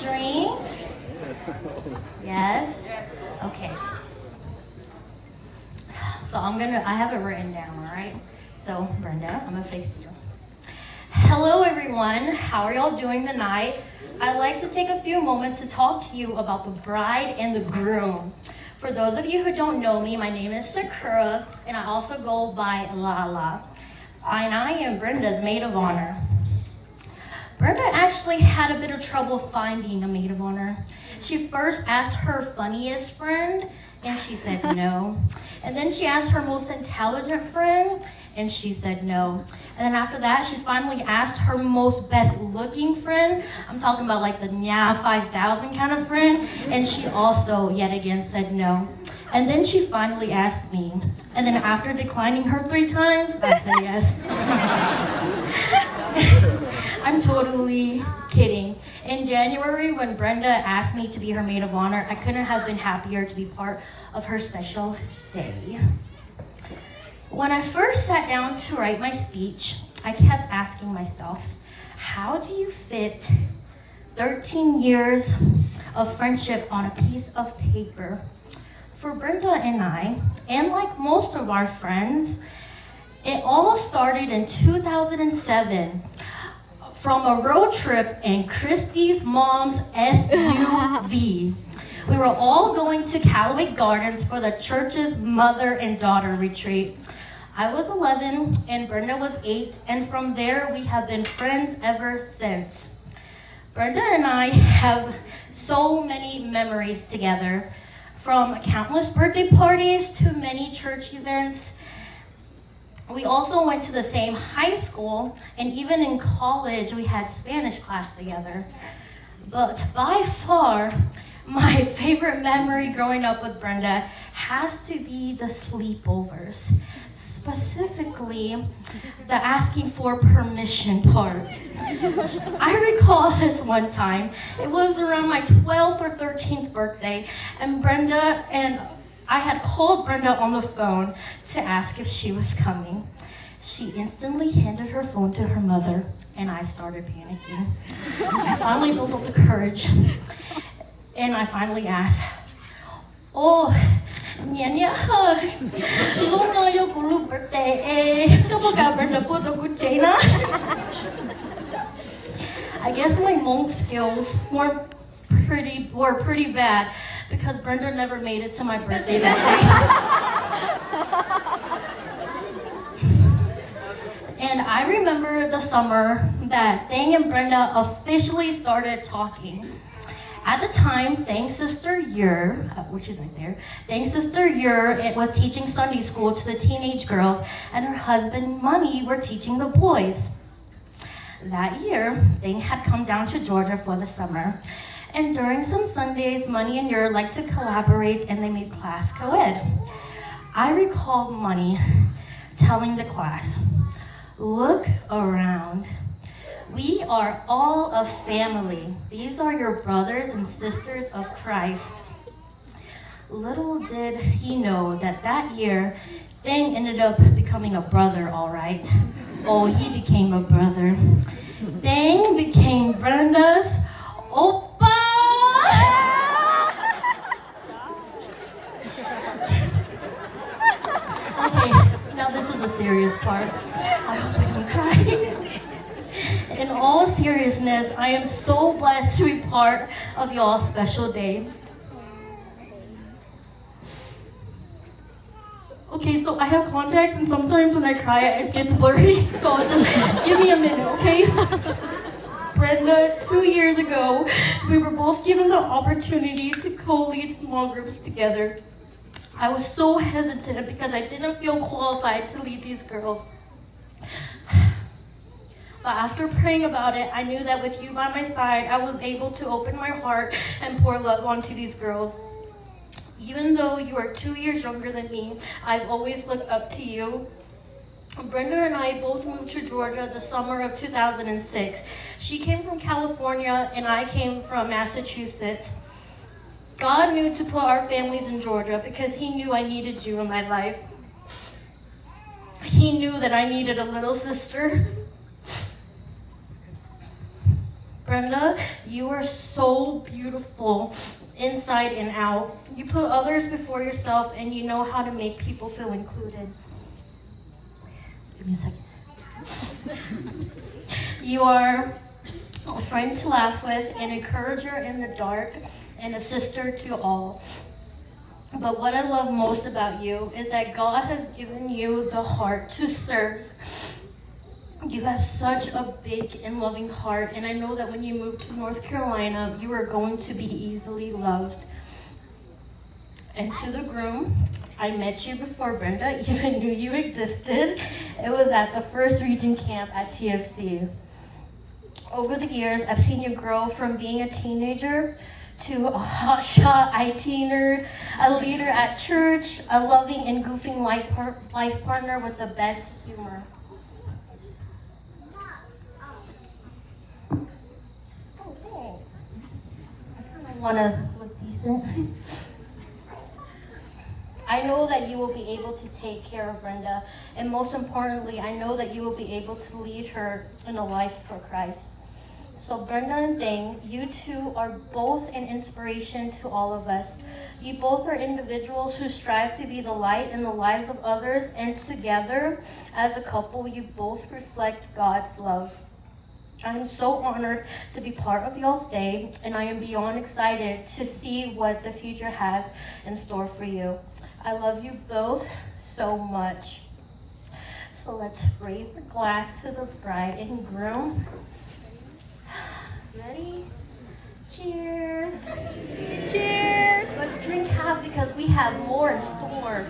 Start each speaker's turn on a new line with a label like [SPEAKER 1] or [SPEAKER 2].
[SPEAKER 1] drinks? Yes? Okay. So I have it written down, all right? So, Brenda, I'm gonna face you. Hello, everyone. How are y'all doing tonight? I'd like to take a few moments to talk to you about the bride and the groom. For those of you who don't know me, my name is Sakura, and I also go by Lala. And I am Brenda's maid of honor. Brenda actually had a bit of trouble finding a maid of honor. She first asked her funniest friend, and she said no. And then she asked her most intelligent friend, and she said no. And then after that, she finally asked her most best looking friend. I'm talking about like the Nya 5000 kind of friend. And she also yet again said no. And then she finally asked me. And then after declining her 3 times, I said yes. I'm totally kidding. In January, when Brenda asked me to be her maid of honor, I couldn't have been happier to be part of her special day. When I first sat down to write my speech, I kept asking myself, how do you fit 13 years of friendship on a piece of paper? For Brenda and I, and like most of our friends, it all started in 2007 from a road trip in Christy's mom's SUV. We were all going to Callaway Gardens for the church's mother and daughter retreat. I was 11 and Brenda was 8, and from there we have been friends ever since. Brenda and I have so many memories together, from countless birthday parties to many church events. We also went to the same high school, and even in college we had Spanish class together. But by far, my favorite memory growing up with Brenda has to be the sleepovers. Specifically, the asking for permission part. I recall this one time. It was around my 12th or 13th birthday, and I had called Brenda on the phone to ask if she was coming. She instantly handed her phone to her mother, and I started panicking. I finally built up the courage, and I finally asked, "Oh, Nyanya, Luna yung gulu birthday kapag Brenda po to kuchena." I guess my Hmong skills were pretty bad because Brenda never made it to my birthday that day. And I remember the summer that Teng and Brenda officially started talking. At the time, Teng's sister Yer, which is right there, Teng's sister Yer was teaching Sunday school to the teenage girls, and her husband Money were teaching the boys. That year, Teng had come down to Georgia for the summer, and during some Sundays, Money and Yer liked to collaborate, and they made class co-ed. I recall Money telling the class, "Look around. We are all a family. These are your brothers and sisters of Christ." Little did he know that year, Teng ended up becoming a brother, all right. Oh, he became a brother. Teng became Brenda's oppa. Okay, now this is the serious part. I hope I don't cry. In all seriousness, I am so blessed to be part of y'all's special day. Okay, so I have contacts, and sometimes when I cry, it gets blurry. So just give me a minute, okay? Brenda, 2 years ago, we were both given the opportunity to co-lead small groups together. I was so hesitant because I didn't feel qualified to lead these girls. But after praying about it, I knew that with you by my side, I was able to open my heart and pour love onto these girls. Even though you are 2 years younger than me, I've always looked up to you. Brenda and I both moved to Georgia the summer of 2006. She came from California and I came from Massachusetts. God knew to put our families in Georgia because he knew I needed you in my life. He knew that I needed a little sister. Brenda, you are so beautiful inside and out. You put others before yourself and you know how to make people feel included. Give me a second. You are a friend to laugh with, an encourager in the dark, and a sister to all. But what I love most about you is that God has given you the heart to serve. You have such a big and loving heart, and I know that when you move to North Carolina, you are going to be easily loved. And to the groom, I met you before Brenda even knew you existed. It was at the first region camp at TFC. Over the years, I've seen you grow from being a teenager to a hotshot IT nerd, a leader at church, a loving and goofing life partner with the best humor. Oh, thanks. I kind of want to look decent. I know that you will be able to take care of Brenda, and most importantly, I know that you will be able to lead her in a life for Christ. So Brenda and Teng, you two are both an inspiration to all of us. You both are individuals who strive to be the light in the lives of others, and together, as a couple, you both reflect God's love. I am so honored to be part of y'all's day, and I am beyond excited to see what the future has in store for you. I love you both so much. So let's raise the glass to the bride and groom. Ready? Cheers.
[SPEAKER 2] Cheers.
[SPEAKER 1] But drink half because we have more in store.